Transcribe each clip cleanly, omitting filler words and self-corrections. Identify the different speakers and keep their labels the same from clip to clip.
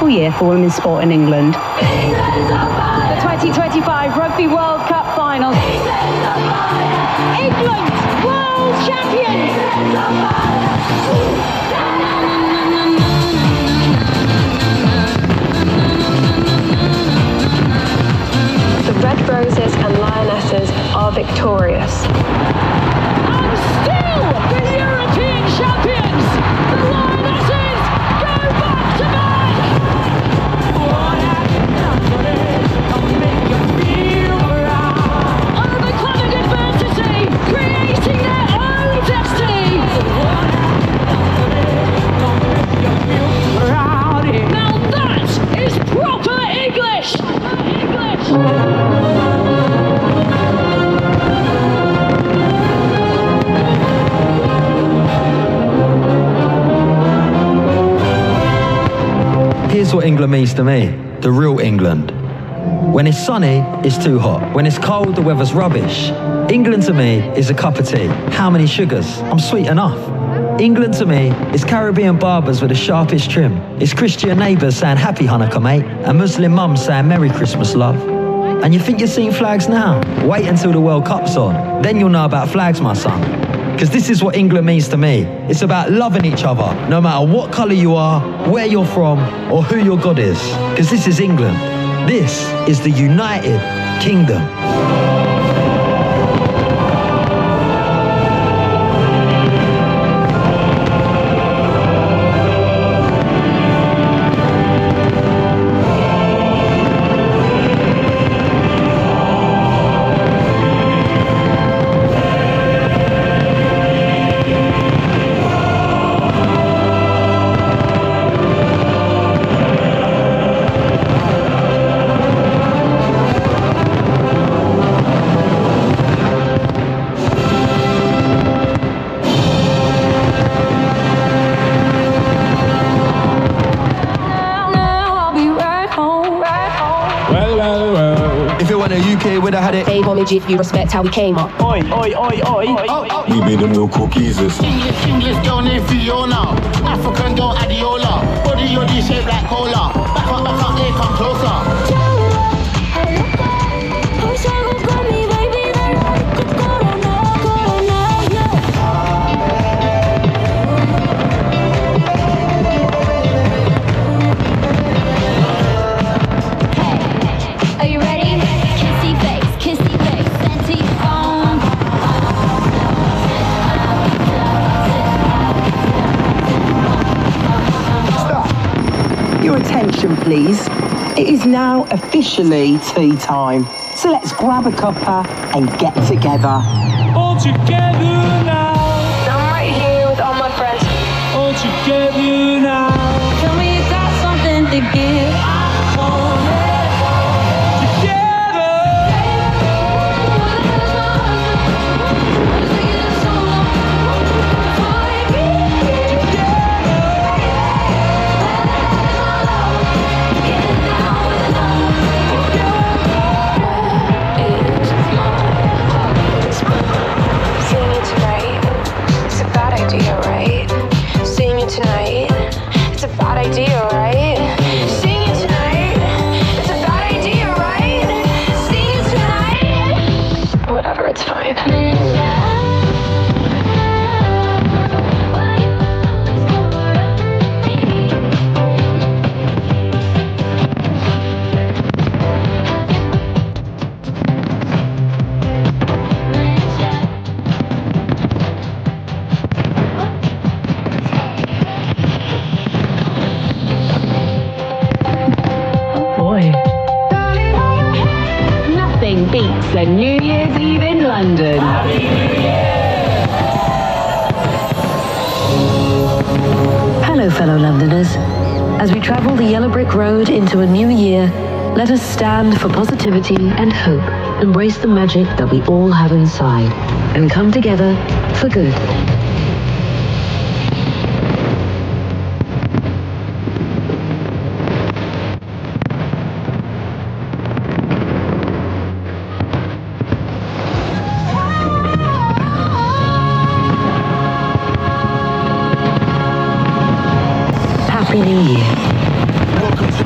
Speaker 1: successful year for women's sport in England. The 2025 Rugby World Cup finals. England, world champions!
Speaker 2: The Red Roses and Lionesses are victorious.
Speaker 1: And still the European champions! The Lionesses go back to back! Overcoming adversity, creating their own destiny! Now that is proper English!
Speaker 3: Here's what England means to me, the real England. When it's sunny, it's too hot. When it's cold, the weather's rubbish. England to me is a cup of tea. How many sugars? I'm sweet enough. England to me is Caribbean barbers with the sharpest trim. It's Christian neighbours saying Happy Hanukkah, mate, and Muslim mums saying Merry Christmas, love. And you think you're seeing flags now? Wait until the World Cup's on. Then you'll know about flags, my son. Because this is what England means to me. It's about loving each other, no matter what colour you are, where you're from, or who your God is. Because this is England. This is the United Kingdom.
Speaker 4: Would have had it.
Speaker 2: Pay homage if you respect how we came up.
Speaker 4: Oi, oi, oi, oi.
Speaker 5: We made them real cookies.
Speaker 6: English girl named Fiona, African girl Adiola, body yoddy shaped like cola. Back up, here, come closer.
Speaker 7: Your attention, please. It is now officially tea time. So let's grab a cuppa and get together.
Speaker 8: All together now.
Speaker 2: I'm right here with all my friends.
Speaker 8: All together now.
Speaker 1: Tell me you got something to give. Nothing beats a New Year's Eve in London. Hello, fellow Londoners. As we travel the yellow brick road into a new year, let us stand for positivity and hope, embrace the magic that we all have inside, and come together for good. Happy New Year.
Speaker 5: Welcome to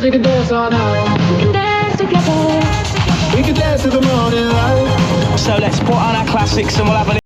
Speaker 6: we can dance all night. We can dance together. We can dance to the morning light.
Speaker 8: So let's put on our classics and we'll have a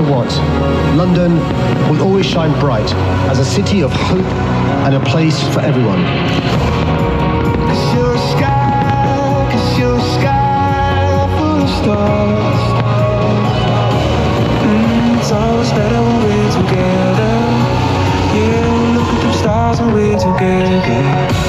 Speaker 9: what, London will always shine bright as a city of hope and a place for everyone.
Speaker 6: Cause you're a sky full of stars. It's always better when we're together. Yeah, look at them stars when we're together.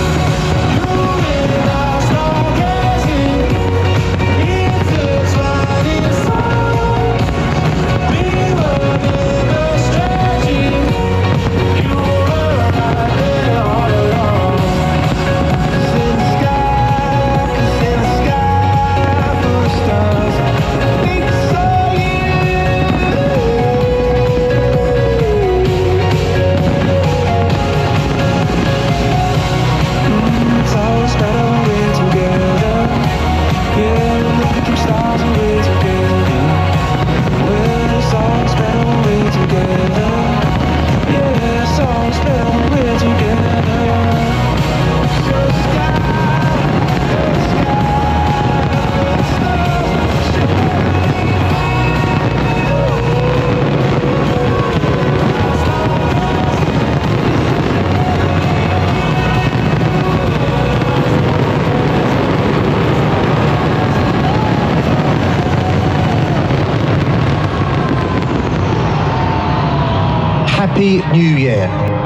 Speaker 9: Happy New Year.